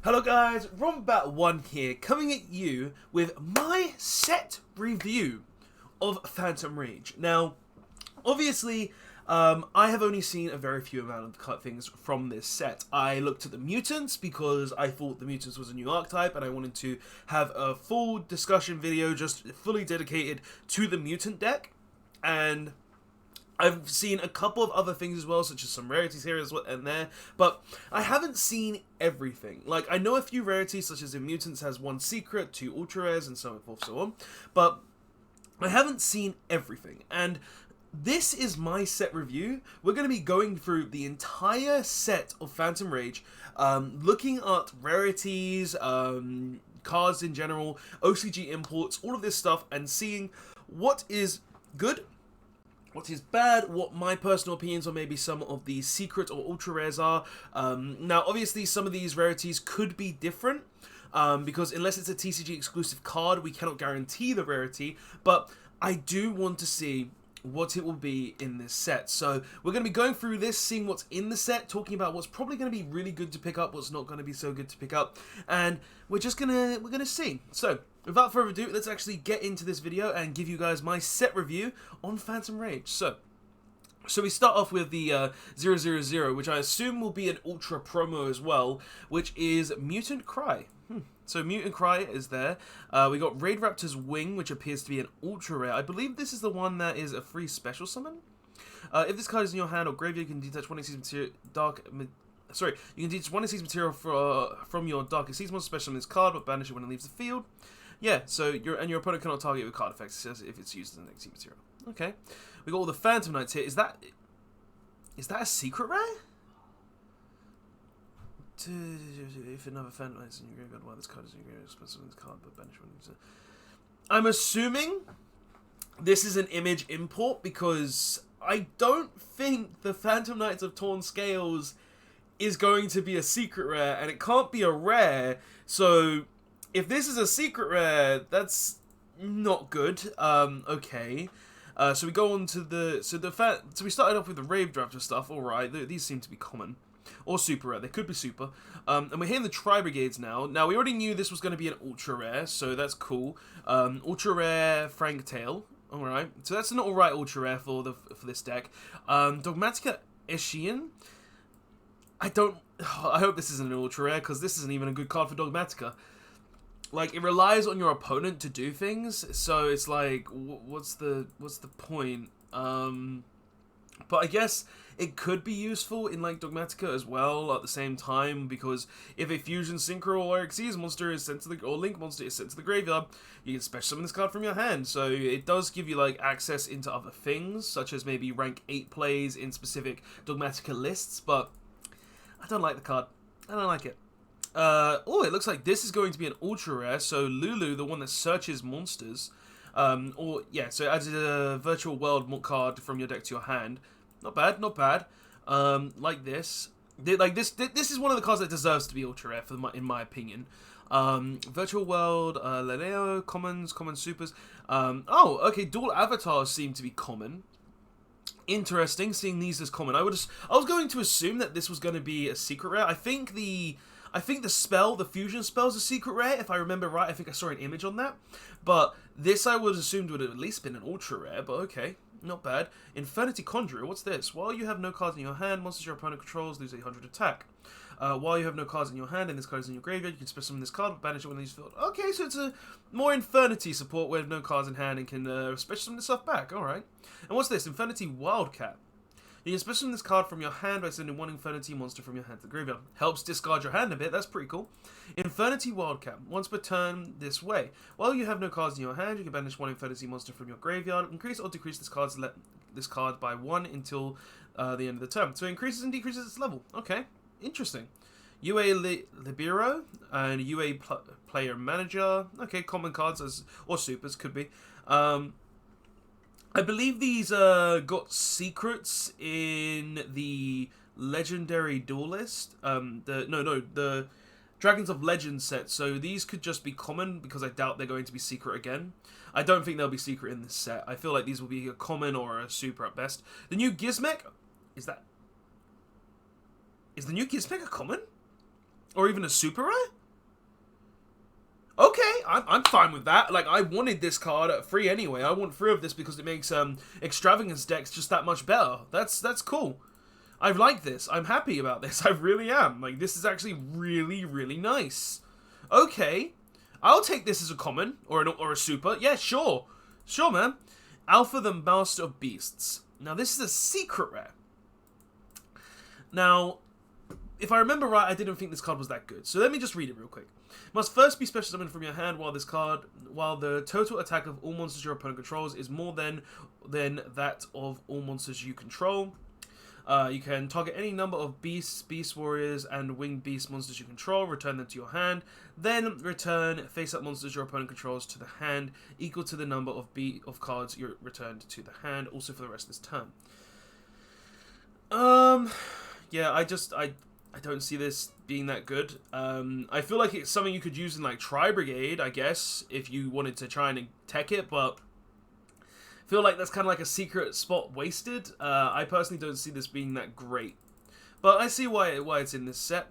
Hello guys, Rombat1 here, coming at you with my set review of Phantom Rage. Now, obviously, I have only seen a very few amount of things from this set. I looked at the mutants because I thought the mutants was a new archetype and I wanted to have a full discussion video just fully dedicated to the mutant deck. And I've seen a couple of other things as well, such as some rarities here and there, but I haven't seen everything. Like, I know a few rarities, such as in Mutants has one secret, 2 ultra rares, and so on and forth, so on, but I haven't seen everything, and this is my set review. We're going to be going through the entire set of Phantom Rage, looking at rarities, cards in general, OCG imports, all of this stuff, and seeing what is good, what is bad, what my personal opinions on maybe some of the secret or ultra rares are. Now, obviously, some of these rarities could be different, because unless it's a TCG exclusive card, we cannot guarantee the rarity, but I do want to see what it will be in this set. So we're going to be going through this, seeing what's in the set, talking about what's probably going to be really good to pick up, what's not going to be so good to pick up, and we're gonna see. So without further ado, let's actually get into this video and give you guys my set review on Phantom Rage. So we start off with the 000, which I assume will be an ultra promo as well, which is Mutant Cry. So Mutant Cry is there. We got Raid Raptor's Wing, which appears to be an ultra rare. I believe this is the one that is a free special summon. If this card is in your hand or graveyard, you can detach one Exceeds material you can detach one Exceeds material from your Dark Exceeds monster special in this card, but banish it when it leaves the field. Yeah, so your opponent cannot target with card effects if it's used as an Exceed material. Okay. We got all the Phantom Knights here. Is that a secret rare? If another Phantom Knight is in your graveyard, while this card is in your graveyard, special in this card, but banish when it leaves it. I'm assuming this is an image import because I don't think the Phantom Knights of Torn Scales is going to be a secret rare, and it can't be a rare, so if this is a secret rare, that's not good. Okay. So we go on to so we started off with the Rave Raptor stuff. Alright, these seem to be common. Or super rare, they could be super. And we're hitting the Tri-Brigades now. Now, we already knew this was going to be an ultra rare, so that's cool. Ultra rare Frank Tail. Alright, so that's an alright ultra rare for this deck. Dogmatica Eshian. I hope this isn't an ultra rare, because this isn't even a good card for Dogmatica. Like, it relies on your opponent to do things, so it's like, what's the point? But I guess it could be useful in, like, Dogmatica as well at the same time, because if a Fusion Synchro or Xyz monster is sent to or Link monster is sent to the graveyard, you can special summon this card from your hand, so it does give you, like, access into other things, such as maybe rank 8 plays in specific Dogmatica lists, but I don't like the card. I don't like it. Oh, it looks like this is going to be an ultra rare, so Lulu, the one that searches monsters, so it adds a virtual world card from your deck to your hand. Not bad, not bad. Like this. This is one of the cards that deserves to be ultra rare, in my opinion. Virtual world, Leleo, commons, common supers. Oh, okay, dual avatars seem to be common. Interesting, seeing these as common. I was going to assume that this was going to be a secret rare. I think the spell, the fusion spell, is a secret rare, if I remember right. I think I saw an image on that. But this I would assume would have at least been an ultra rare, but okay, not bad. Infernity Conjurer, what's this? While you have no cards in your hand, monsters your opponent controls lose 800 attack. While you have no cards in your hand and this card is in your graveyard, you can special summon this card, but banish it when it's filled. Okay, so it's a more Infernity support where you have no cards in hand and can special summon this stuff back, alright. And what's this? Infernity Wildcat. You can special summon this card from your hand by sending one Infernity monster from your hand to the graveyard. Helps discard your hand a bit, that's pretty cool. Infernity Wildcat. Once per turn this way. While you have no cards in your hand, you can banish one Infernity monster from your graveyard. Increase or decrease this card by 1 until the end of the turn. So it increases and decreases its level. Okay, interesting. UA Libero and UA Player Manager. Okay, common cards or supers could be. I believe these got secrets in the Legendary Duelist. The Dragons of Legend set. So these could just be common because I doubt they're going to be secret again. I don't think they'll be secret in this set. I feel like these will be a common or a super at best. The new Gizmek, is the new Gizmek a common? Or even a super rare? Okay, I'm fine with that. Like, I wanted this card at free anyway. I want 3 of this because it makes Extravagance decks just that much better. That's cool. I like this. I'm happy about this. I really am. Like, this is actually really, really nice. Okay, I'll take this as a common or a super. Yeah, sure. Sure, man. Alpha the Master of Beasts. Now, this is a secret rare. Now, if I remember right, I didn't think this card was that good. So let me just read it real quick. Must first be special summoned from your hand while the total attack of all monsters your opponent controls is more than that of all monsters you control. You can target any number of beasts, beast warriors, and winged beast monsters you control, return them to your hand, then return face-up monsters your opponent controls to the hand, equal to the number of cards you returned to the hand, also for the rest of this turn. Yeah, I don't see this being that good. I feel like it's something you could use in, like, Tri-Brigade, I guess, if you wanted to try and tech it, but I feel like that's kind of like a secret spot wasted. I personally don't see this being that great. But I see why it's in this set.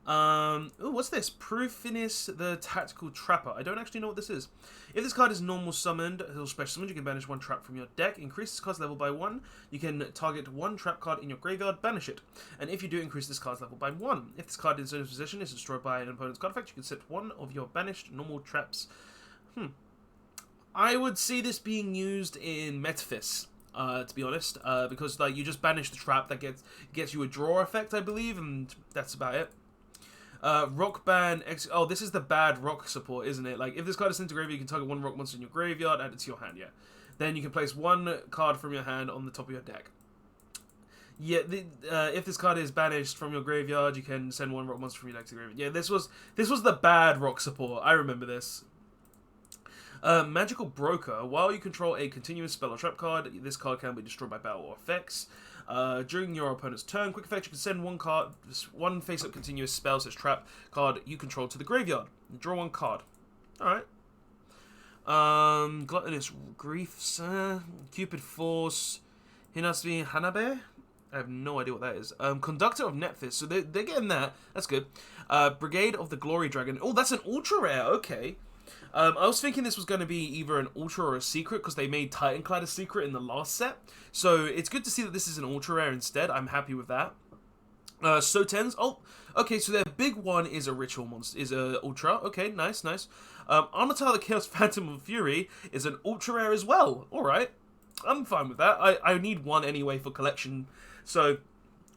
Ooh, what's this? Perilous the Tactical Trapper. I don't actually know what this is. If this card is normal summoned or special summoned, you can banish 1 trap from your deck. Increase this card's level by 1. You can target 1 trap card in your graveyard, banish it. And if you do, increase this card's level by 1. If this card in its position is destroyed by an opponent's card effect, you can set 1 of your banished normal traps. I would see this being used in Metaphys, to be honest, because, like, you just banish the trap that gets you a draw effect, I believe, and that's about it. Rock Band. Oh, this is the bad rock support, isn't it? Like, if this card is sent to graveyard, you can target 1 rock monster in your graveyard, add it to your hand, yeah. Then you can place 1 card from your hand on the top of your deck. Yeah, if this card is banished from your graveyard, you can send 1 rock monster from your deck to the graveyard. Yeah, this was the bad rock support. I remember this. Magical Broker. While you control a continuous spell or trap card, this card can be destroyed by battle or effects. During your opponent's turn, quick effect, you can send 1 face-up continuous spell slash trap card you control to the graveyard. Draw 1 card. Alright. Gluttonous Griefs, Cupid Force, Hinasumi Hanabe? I have no idea what that is. Conductor of Nephthys, so they're getting that. That's good. Brigade of the Glory Dragon. Oh, that's an ultra rare, okay. I was thinking this was going to be either an ultra or a secret because they made Titanclad a secret in the last set. So it's good to see that this is an ultra rare instead. I'm happy with that. Sotens. Oh, okay, so their big one is a ritual monster, is a ultra. Okay, nice. Armatar the Chaos Phantom of Fury is an ultra rare as well. Alright, I'm fine with that. I need 1 anyway for collection, so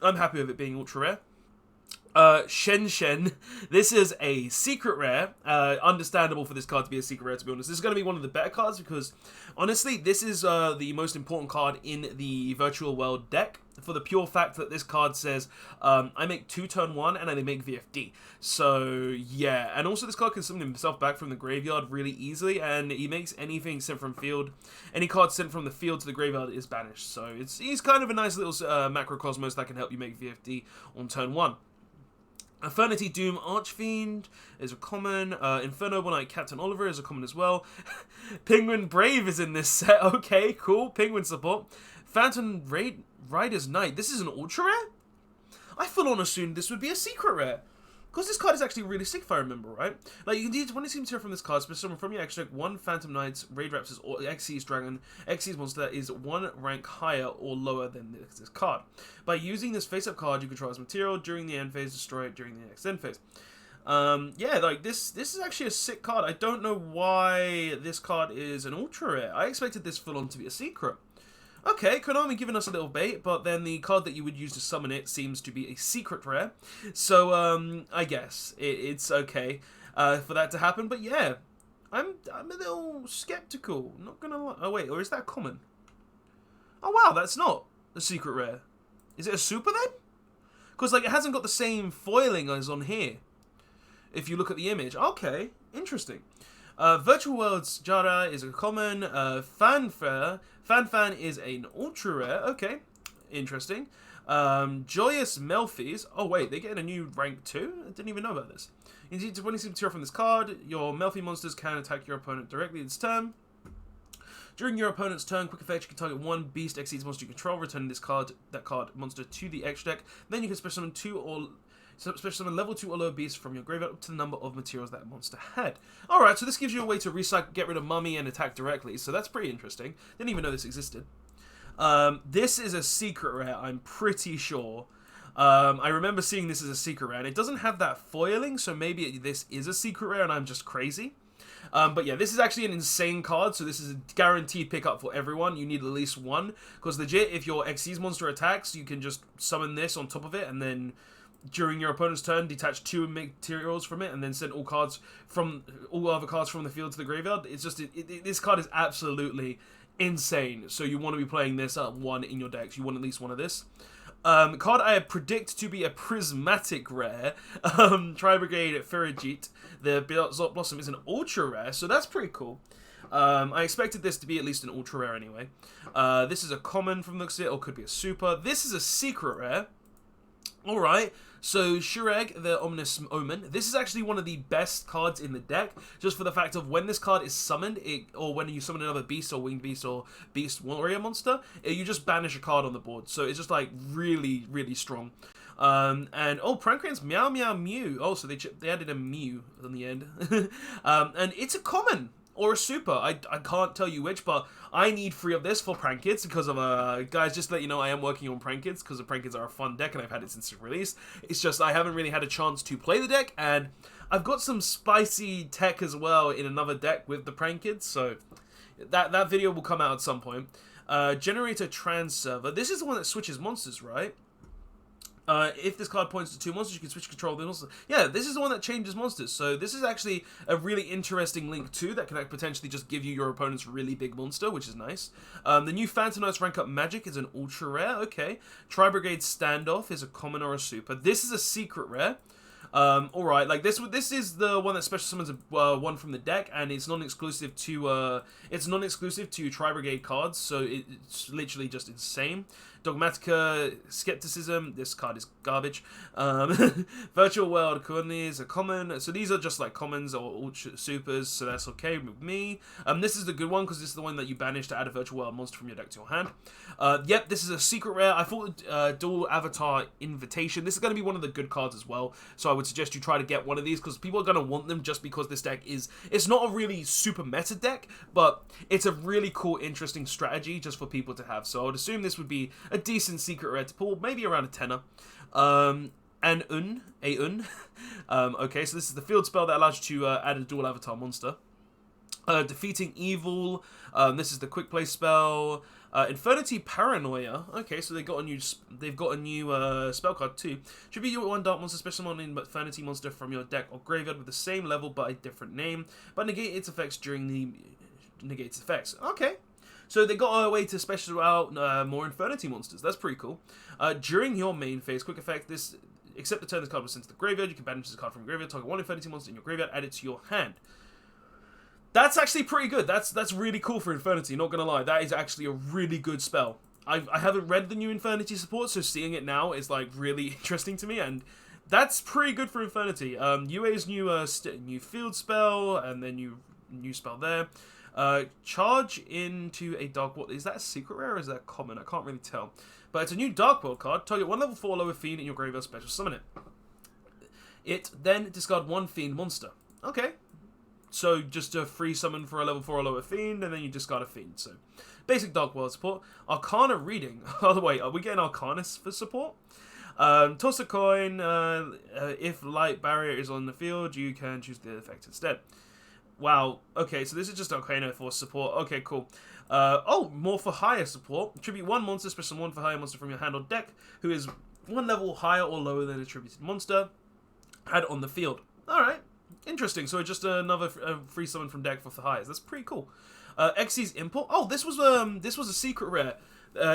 I'm happy with it being ultra rare. Shen. This is a secret rare. Understandable for this card to be a secret rare, to be honest. This is going to be one of the better cards because, honestly, this is the most important card in the Virtual World deck for the pure fact that this card says, I make 2 turn 1 and I make VFD. So, yeah. And also this card can summon himself back from the graveyard really easily, and he makes anything sent from field. Any card sent from the field to the graveyard is banished. So, he's kind of a nice little macrocosmos that can help you make VFD on turn 1. Infernity Doom Archfiend is a common. Inferno One Night Captain Oliver is a common as well. Penguin Brave is in this set. Okay, cool. Penguin support. Phantom Rider's Knight. This is an ultra rare? I full on assumed this would be a secret rare. Because this card is actually really sick if I remember, right? Like, you can do 20 seems here from this card, specifically from your extra 1 Phantom Knights, Raid Raptors, or Xyz Dragon, Xyz monster that is 1 rank higher or lower than this card. By using this face-up card, you control as material during the end phase, destroy it during the next end phase. Yeah, like, this is actually a sick card. I don't know why this card is an ultra rare. I expected this full-on to be a secret. Okay, Konami giving us a little bait, but then the card that you would use to summon it seems to be a secret rare. So, I guess it's okay for that to happen. But yeah, I'm a little skeptical. Not gonna lie. Oh wait, or is that common? Oh wow, that's not a secret rare. Is it a super then? Because like it hasn't got the same foiling as on here. If you look at the image, okay, interesting. Virtual Worlds Jara is a common. Fan is an ultra rare. Okay, interesting. Joyous Melfies. Oh wait, they're getting a new rank 2? I didn't even know about this. You need 20 material from this card. Your Melfi monsters can attack your opponent directly this turn. During your opponent's turn, quick effect, you can target 1 beast Xyz monster you control, returning that card monster to the X deck. Then you can special summon 2 or So especially summon level 2 or lower beasts from your graveyard up to the number of materials that monster had. Alright, so this gives you a way to recycle, get rid of mummy, and attack directly. So that's pretty interesting. Didn't even know this existed. This is a secret rare, I'm pretty sure. I remember seeing this as a secret rare, and it doesn't have that foiling, so maybe this is a secret rare and I'm just crazy. But yeah, this is actually an insane card, so this is a guaranteed pickup for everyone. You need at least one, because legit, if your XYZ monster attacks, you can just summon this on top of it, and then during your opponent's turn, detach 2 materials from it, and then send all other cards from the field to the graveyard. It's just, this card is absolutely insane, so you want to be playing this at 1 in your decks. You want at least one of this. Card I predict to be a prismatic rare, Tri-Brigade Ferrigite. The Blossom is an ultra rare, so that's pretty cool. I expected this to be at least an ultra rare anyway. This is a common from the looks of it, or could be a super. This is a secret rare. Alright, so Shureg, the Ominous Omen. This is actually one of the best cards in the deck, just for the fact of when this card is summoned, or when you summon another beast or winged beast or beast warrior monster, you just banish a card on the board. So it's just like really, really strong. And oh, Prankran's Meow Meow Mew. Oh, so they added a Mew in the end. And it's a common or a super. I can't tell you which, but I need 3 of this for Prank Kids because of guys, just to let you know, I am working on Prank Kids because the Prank Kids are a fun deck and I've had it since release. It's just I haven't really had a chance to play the deck, and I've got some spicy tech as well in another deck with the Prank Kids, so that video will come out at some point. Generator Trans Server. This is the one that switches monsters, right? If this card points to 2 monsters, you can switch control of the monster. Yeah, this is the one that changes monsters. So this is actually a really interesting link too that can potentially just give you your opponent's really big monster, which is nice. The new Phantom Knight's Rank Up Magic is an ultra rare. Okay. Tri-Brigade Standoff is a common or a super. This is a secret rare. Alright, like this is the one that special summons one from the deck, and it's non-exclusive to Tri-Brigade cards, so it's literally just insane. Dogmatica Skepticism, this card is garbage. Virtual World Kurni is a common, so these are just like commons or ultra supers, so that's okay with me. This is the good one because this is the one that you banish to add a Virtual World monster from your deck to your hand. Yep, this is a secret rare. I thought Dual Avatar Invitation. This is going to be one of the good cards as well, so I would suggest you try to get one of these because people are going to want them just because this deck it's not a really super meta deck, but it's a really cool, interesting strategy just for people to have. So I would assume this would be a decent secret rare to pull, maybe around a tenner. Okay, so this is the field spell that allows you to add a dual avatar monster. Defeating Evil. This is the quick play spell. Infernity Paranoia. Okay, so they've got a new spell card too. Tribute your 1 dark monster, special summon an Infernity monster from your deck or graveyard with the same level but a different name, but negate its effects during the negates effects. Okay. So they got a way to special out more Infernity monsters. That's pretty cool. During your main phase, quick effect, except the turn this card was sent to the graveyard, you can banish this card from graveyard, target 1 Infernity monster in your graveyard, add it to your hand. That's actually pretty good. That's really cool for Infernity, not gonna lie. That is actually a really good spell. I haven't read the new Infernity support, so seeing it now is like really interesting to me, and that's pretty good for Infernity. UA's new field spell, and then new spell there. Charge into a Dark World. Is that a secret rare or is that common? I can't really tell. But it's a new Dark World card. Target 1 level 4 lower fiend in your graveyard, special summon it. It then discard 1 fiend monster. Okay. So just a free summon for a level 4 or lower fiend, and then you discard a fiend. So basic Dark World support. Arcana reading. Oh wait, are we getting Arcana for support? Toss a coin. If light barrier is on the field, you can choose the effect instead. Wow, okay, so this is just Arcana for support. Okay, cool. Oh, more for higher support. Tribute 1 monster, special 1 for higher monster from your hand or deck, who is 1 level higher or lower than a tributed monster. Add on the field. Alright, interesting. So just another free summon from deck for highs. That's pretty cool. XYZ's Import. Oh, this was a secret rare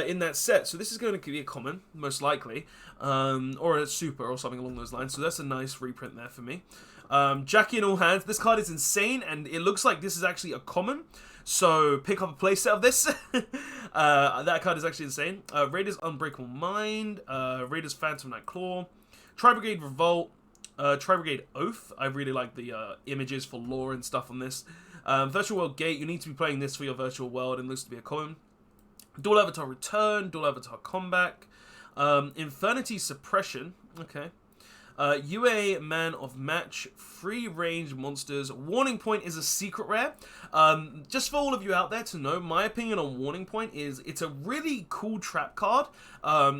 in that set. So this is going to be a common, most likely. Or a super or something along those lines. So that's a nice reprint there for me. Jackie in all hands. This card is insane, and it looks like this is actually a common. So pick up a playset of this. That card is actually insane. Raiders Unbreakable Mind. Raiders Phantom Knight Claw. Tri-Brigade Revolt. Tri-Brigade Oath. I really like the images for lore and stuff on this. Virtual World Gate. You need to be playing this for your virtual world, and looks to be a common. Dual Avatar Return. Dual Avatar Comeback. Infernity Suppression. Okay. UA Man of Match, free range monsters. Warning Point is a secret rare. Just for all of you out there to know, my opinion on Warning Point is it's a really cool trap card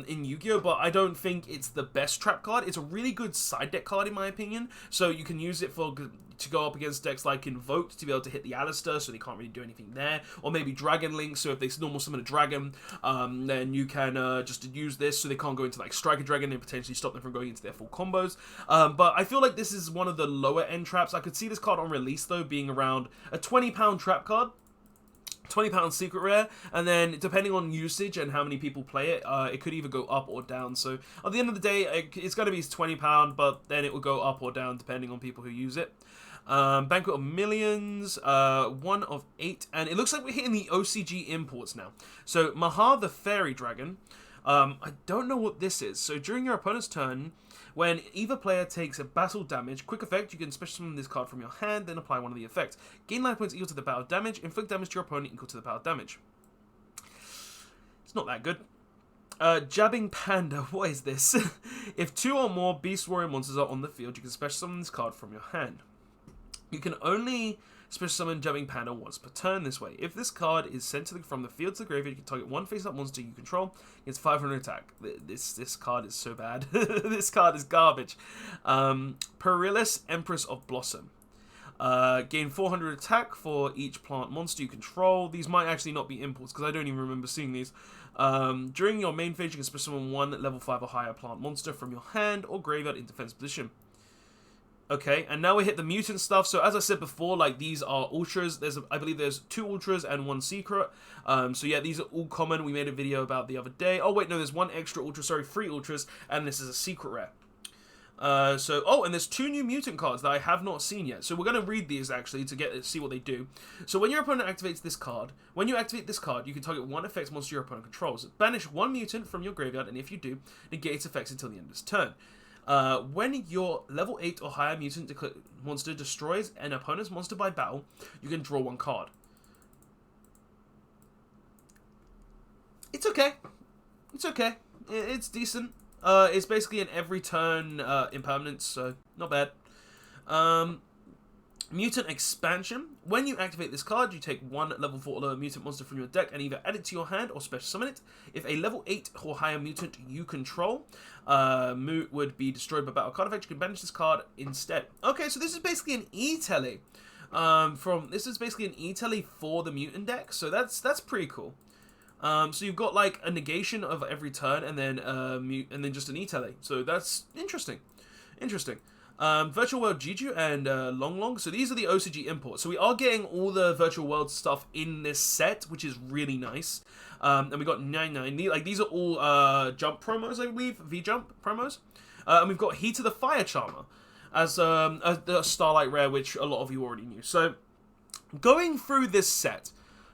in Yu-Gi-Oh, but I don't think it's the best trap card. It's a really good side deck card in my opinion, so you can use it to go up against decks like Invoked to be able to hit the Alistair, so they can't really do anything there, or maybe Dragon Link, so if they normal summon a dragon, then you can just use this so they can't go into like Striker Dragon and potentially stop them from going into their full combos. But I feel like this is one of the lower end traps. I could see this card on release though being around a £20 trap card, £20 secret rare, and then depending on usage and how many people play it, it could either go up or down. So at the end of the day, it's going to be £20, but then it will go up or down depending on people who use it. Banquet of Millions, 1 of 8, and it looks like we're hitting the OCG imports now. So Mahar the Fairy Dragon, I don't know what this is. So during your opponent's turn, when either player takes a battle damage, quick effect, you can special summon this card from your hand, then apply one of the effects. Gain life points equal to the battle damage, inflict damage to your opponent equal to the battle damage. It's not that good. Jabbing Panda, what is this? If 2 or more Beast Warrior monsters are on the field, you can special summon this card from your hand. You can only special summon Jabbing Panda once per turn this way. If this card is sent from the field to the graveyard, you can target one face-up monster you control. It's 500 attack. This card is so bad. This card is garbage. Perilous, Empress of Blossom. Gain 400 attack for each plant monster you control. These might actually not be imports because I don't even remember seeing these. During your main phase, you can special summon one level 5 or higher plant monster from your hand or graveyard in defense position. Okay, and now we hit the mutant stuff. So as I said before, like these are ultras. I believe there's 2 ultras and 1 secret. So yeah, these are all common. We made a video about the other day. Oh wait, no, there's 1 extra ultra. Sorry, 3 ultras, and this is a secret rare. And there's 2 new mutant cards that I have not seen yet. So we're gonna read these actually to see what they do. So when your opponent activates this card, when you activate this card, you can target 1 effects monster your opponent controls. Banish 1 mutant from your graveyard, and if you do, negate its effects until the end of its turn. When your level 8 or higher mutant monster destroys an opponent's monster by battle, you can draw 1 card. It's okay. It's okay. It's decent. It's basically an every turn impermanence, so not bad. Mutant Expansion. When you activate this card, you take 1 level 4 or lower mutant monster from your deck and either add it to your hand or special summon it. If a level 8 or higher mutant you control would be destroyed by battle card effect, you can banish this card instead. Okay, so this is basically an E-Telly. This is basically an E-Telly for the mutant deck, so that's pretty cool. So you've got like a negation of every turn and then just an E-Telly. So that's interesting. Virtual World Jiju and Long Long. So these are the OCG imports. So we are getting all the Virtual World stuff in this set, which is really nice. And we got 99. Like these are all Jump promos, I believe, V-Jump promos. And we've got Heat of the Fire Charmer as the Starlight Rare, which a lot of you already knew. So going through this set,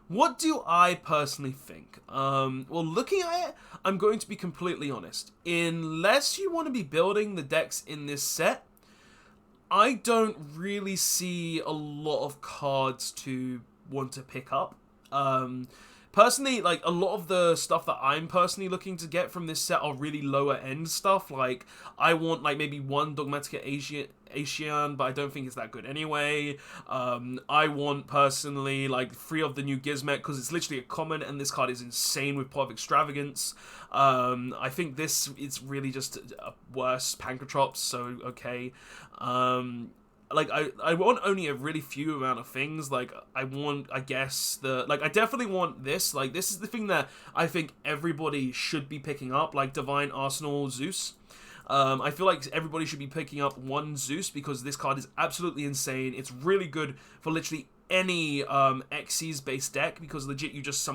what do I personally think? Well, looking at it, I'm going to be completely honest. Unless you want to be building the decks in this set, I don't really see a lot of cards to want to pick up. Personally, like, a lot of the stuff that I'm personally looking to get from this set are really lower end stuff. Like, I want, like, maybe 1 Dogmatica Asian, but I don't think it's that good anyway. I want, personally, like, 3 of the new Gizmek, because it's literally a common, and this card is insane with Pot of Extravagance. I think this is really just a worse Pankratrops, so okay. Like, I want only a really few amount of things. Like, I definitely want this. Like, this is the thing that I think everybody should be picking up, like Divine Arsenal Zeus. I feel like everybody should be picking up 1 Zeus because this card is absolutely insane. It's really good for literally any Xyz based deck because legit you just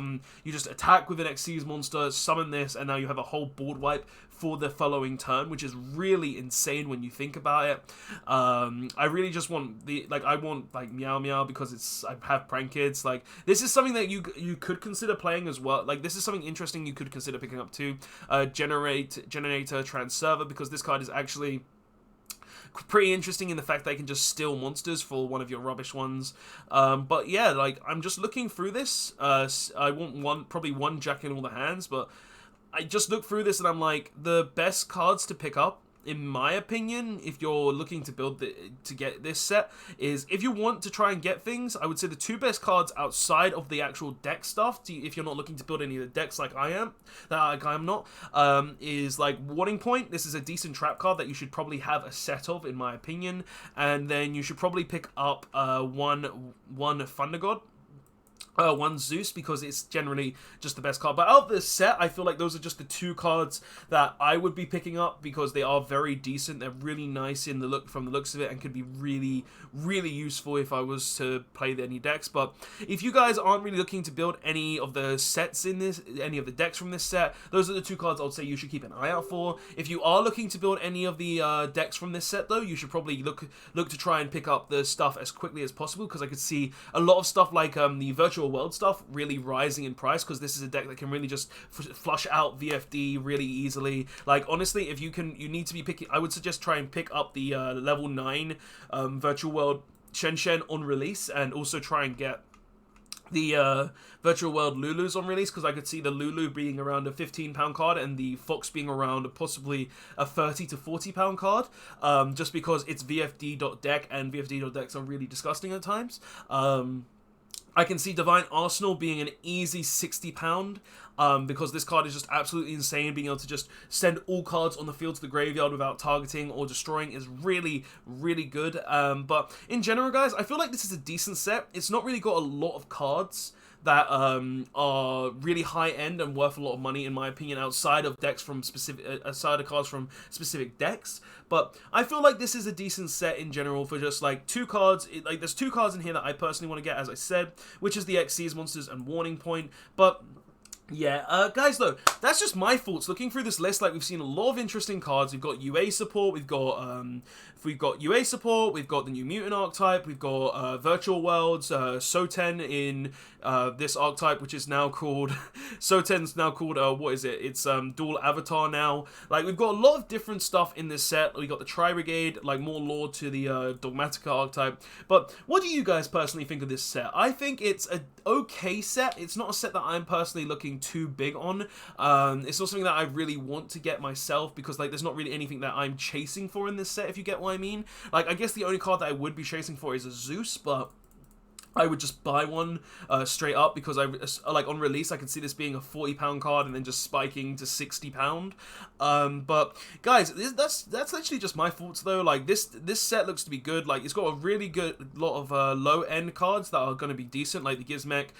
attack with an Xyz monster, summon this, and now you have a whole board wipe for the following turn, which is really insane when you think about it. I really just want I want Meow Meow because I have Prank Kids. Like, this is something that you could consider playing as well. Like, this is something interesting you could consider picking up too. Generator Transserver, because this card is actually pretty interesting in the fact that I can just steal monsters for one of your rubbish ones. But yeah, like, I'm just looking through this. I want probably 1 Jack in all the hands, but I just look through this and I'm like, the best cards to pick up in my opinion, if you're looking to to get this set, is if you want to try and get things, I would say the two best cards outside of the actual deck stuff, if you're not looking to build any of the decks like I am, is like Warning Point. This is a decent trap card that you should probably have a set of, in my opinion, and then you should probably pick up one Thunder God. One Zeus, because it's generally just the best card. But out of this set, I feel like those are just the two cards that I would be picking up, because they are very decent. They're really nice in the look, from the looks of it, and could be really, really useful if I was to play any decks. But if you guys aren't really looking to build any of the sets in this, any of the decks from this set, those are the two cards I would say you should keep an eye out for. If you are looking to build any of the decks from this set, though, you should probably look to try and pick up the stuff as quickly as possible, because I could see a lot of stuff like the Virtual World stuff really rising in price, because this is a deck that can really just flush out VFD really easily. Like, honestly, if you need to be picking, I would suggest try and pick up the level 9 Virtual World Shen on release, and also try and get the Virtual World Lulus on release, because I could see the Lulu being around a £15 card and the Fox being around possibly a £30 to £40 card, just because it's VFD.deck, and VFD.decks are really disgusting at times. I can see Divine Arsenal being an easy £60, because this card is just absolutely insane. Being able to just send all cards on the field to the graveyard without targeting or destroying is really, really good. But in general, guys, I feel like this is a decent set. It's not really got a lot of cards that are really high end and worth a lot of money, in my opinion, outside of cards from specific decks. But I feel like this is a decent set in general for just like two cards. Like, there's two cards in here that I personally want to get, as I said, which is the ZEUS'S monsters and Warning Point. But yeah, guys, though, that's just my thoughts. Looking through this list, like, we've seen a lot of interesting cards. We've got UA support, we've got UA support, we've got the new Mutant archetype, we've got Virtual Worlds, Soten in this archetype, which is now called Soten's now called what is it? It's dual avatar now. Like, we've got a lot of different stuff in this set. We got the Tri-Brigade, like more lore to the Dogmatica archetype. But what do you guys personally think of this set? I think it's a okay set. It's not a set that I'm personally looking too big on. It's not something that I really want to get myself, because like there's not really anything that I'm chasing for in this set, if you get what I mean. Like, I guess the only card that I would be chasing for is a Zeus, but I would just buy one straight up, because like on release I could see this being a £40 card and then just spiking to £60. But guys, that's literally just my thoughts though. Like, this set looks to be good. Like, it's got a really good lot of low end cards that are going to be decent, like the Gizmek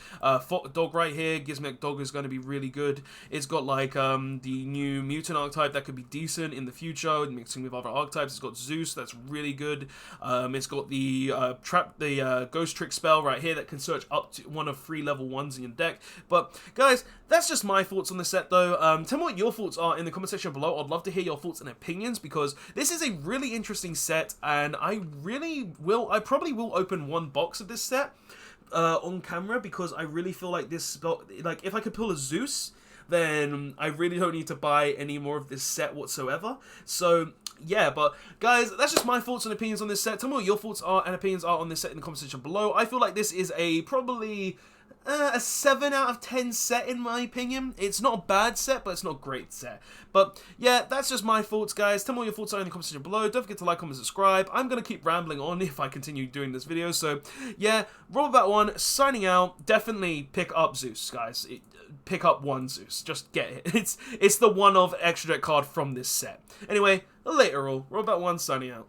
Dog right here. Gizmek Dog is going to be really good. It's got like the new Mutant archetype that could be decent in the future, mixing with other archetypes. It's got Zeus, that's really good. It's got the Ghost Trick spell right here that can search up to one of 3 level 1s in your deck. But guys, that's just my thoughts on the set though. Tell me what your thoughts are in the comment section below. I'd love to hear your thoughts and opinions, because this is a really interesting set, and I probably will open one box of this set on camera, because I really feel like this, like, if I could pull a Zeus, then I really don't need to buy any more of this set whatsoever. So yeah, but guys, that's just my thoughts and opinions on this set. Tell me what your thoughts are and opinions are on this set in the comment section below. I feel like this is probably a 7 out of 10 set in my opinion. It's not a bad set, but it's not a great set. But yeah, that's just my thoughts, guys. Tell me what your thoughts are in the comment section below. Don't forget to like, comment, subscribe. I'm going to keep rambling on if I continue doing this video. So yeah, Robert1 signing out. Definitely pick up Zeus, guys. Pick up one Zeus. Just get it. It's the one of extra deck card from this set. Anyway, later all. Robert1 signing out.